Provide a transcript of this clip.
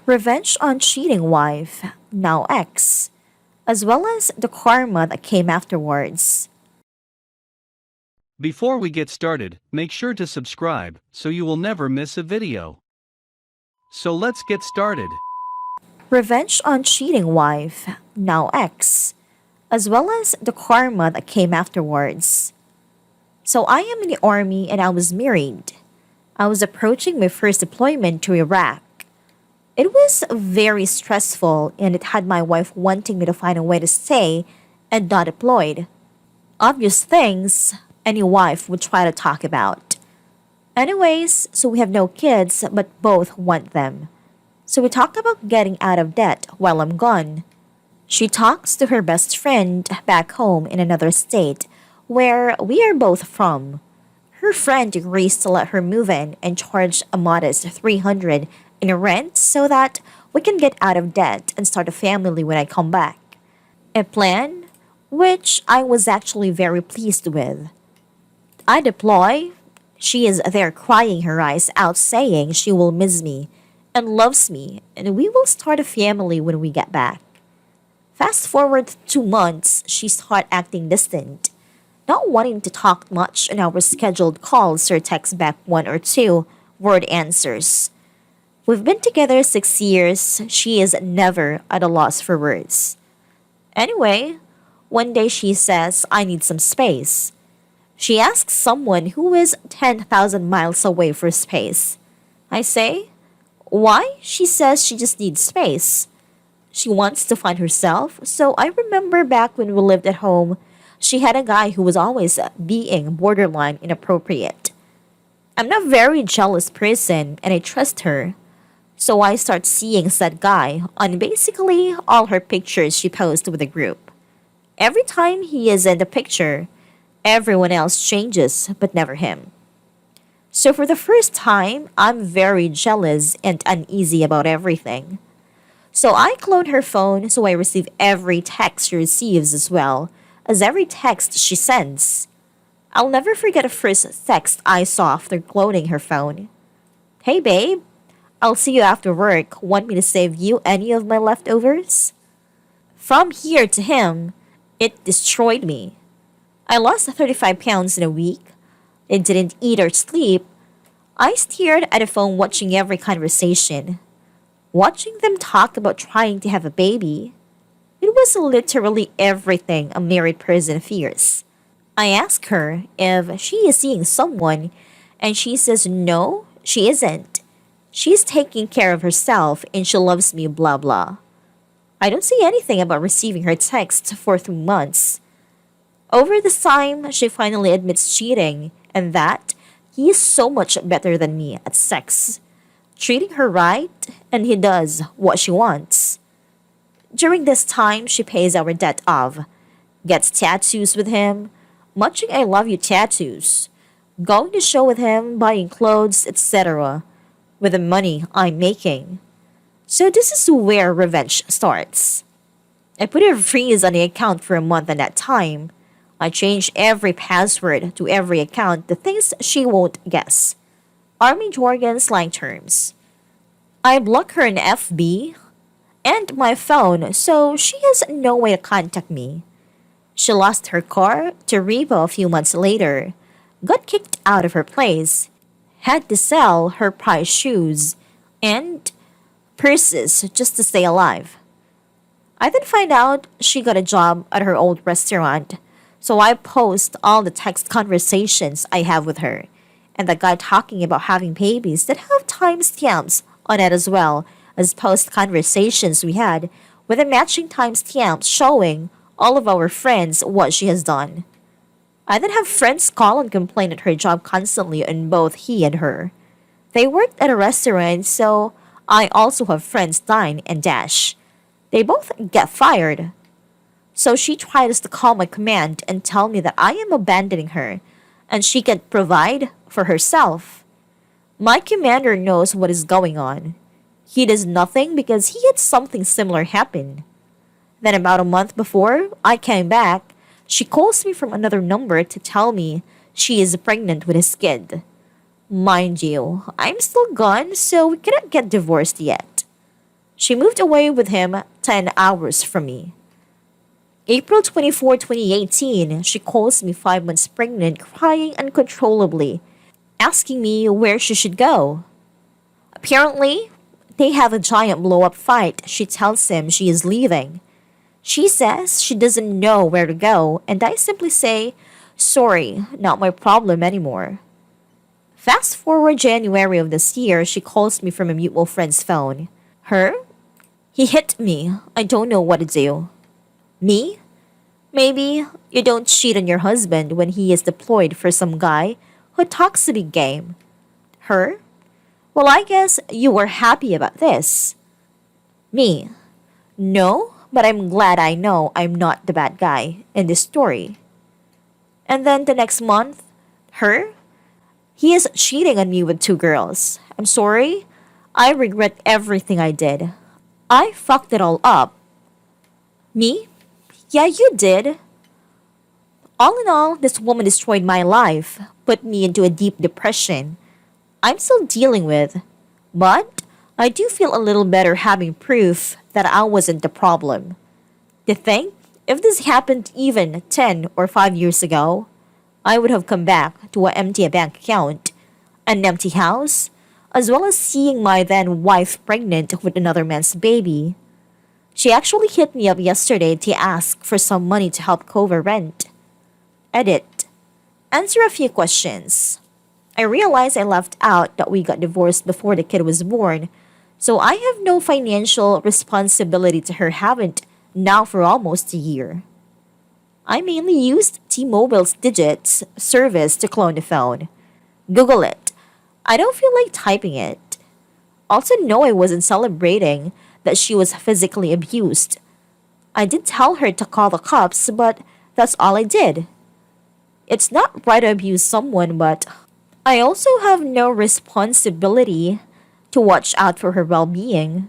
Revenge on cheating wife, now ex, as well as the karma that came afterwards. Before we get started, make sure to subscribe so you will never miss a video. So let's get started. Revenge on cheating wife, now ex, as well as the karma that came afterwards. So I am in the army and I was married. I was approaching my first deployment to Iraq. It was very stressful and it had my wife wanting me to find a way to stay and not deployed. Obvious things any wife would try to talk about. Anyways, so we have no kids, but both want them. So we talk about getting out of debt while I'm gone. She talks to her best friend back home in another state where we are both from. Her friend agrees to let her move in and charge a modest 300 in rent so that we can get out of debt and start a family when I come back. A plan which I was actually very pleased with. I deploy. She is there crying her eyes out saying she will miss me and loves me and we will start a family when we get back. Fast forward 2 months, she start acting distant, not wanting to talk much on our scheduled calls or text back one or two word answers. We've been together 6 years, she is never at a loss for words. Anyway, one day she says, I need some space. She asks someone who is 10,000 miles away for space. I say, why? She says she just needs space. She wants to find herself, so I remember back when we lived at home, she had a guy who was always being borderline inappropriate. I'm not a very jealous person and I trust her. So I start seeing said guy on basically all her pictures she posts with the group. Every time he is in the picture, everyone else changes, but never him. So for the first time, I'm very jealous and uneasy about everything. So I clone her phone so I receive every text she receives as well as every text she sends. I'll never forget the first text I saw after cloning her phone. Hey babe, I'll see you after work. Want me to save you any of my leftovers? From here to him, it destroyed me. I lost 35 pounds in a week. I didn't eat or sleep. I stared at the phone watching every conversation. Watching them talk about trying to have a baby. It was literally everything a married person fears. I ask her if she is seeing someone, and she says no, she isn't. She's taking care of herself and she loves me, blah blah. I don't say anything about receiving her texts for 3 months. Over this time, she finally admits cheating and that he is so much better than me at sex, treating her right, and he does what she wants. During this time, she pays our debt off, gets tattoos with him, matching I love you tattoos, going to show with him, buying clothes, etc., with the money I'm making. So this is where revenge starts. I put a freeze on the account for a month at that time. I changed every password to every account, the things she won't guess. Army jargon slang terms. I block her in FB and my phone so she has no way to contact me. She lost her car to Revo a few months later, got kicked out of her place, had to sell her prized shoes and purses just to stay alive. I then find out she got a job at her old restaurant, so I post all the text conversations I have with her, and the guy talking about having babies that have timestamps on it as well as post conversations we had with the matching timestamps showing all of our friends what she has done. I then have friends call and complain at her job constantly on both he and her. They worked at a restaurant, so I also have friends dine and dash. They both get fired. So she tries to call my command and tell me that I am abandoning her and she can provide for herself. My commander knows what is going on. He does nothing because he had something similar happen. Then about a month before I came back, she calls me from another number to tell me she is pregnant with his kid. Mind you, I'm still gone, so we cannot get divorced yet. She moved away with him 10 hours from me. April 24, 2018, she calls me 5 months pregnant, crying uncontrollably, asking me where she should go. Apparently, they have a giant blow up fight. She tells him she is leaving. She says she doesn't know where to go, and I simply say, sorry, not my problem anymore. Fast forward January of this year, she calls me from a mutual friend's phone. Her? He hit me. I don't know what to do. Me? Maybe you don't cheat on your husband when he is deployed for some guy who talks a big game. Her? Well, I guess you were happy about this. Me? No, but I'm glad I know I'm not the bad guy in this story. And then the next month, her? He is cheating on me with two girls. I'm sorry. I regret everything I did. I fucked it all up. Me? Yeah, you did. All in all, this woman destroyed my life, put me into a deep depression I'm still dealing with. But I do feel a little better having proof that I wasn't the problem. To think, if this happened even 10 or 5 years ago, I would have come back to empty a bank account, an empty house, as well as seeing my then wife pregnant with another man's baby. She actually hit me up yesterday to ask for some money to help cover rent. Edit. Answer a few questions. I realized I left out that we got divorced before the kid was born, so I have no financial responsibility to her, haven't now for almost a year. I mainly used T-Mobile's Digits service to clone the phone. Google it. I don't feel like typing it. Also, no, I wasn't celebrating that she was physically abused. I did tell her to call the cops, but that's all I did. It's not right to abuse someone, but I also have no responsibility to watch out for her well being.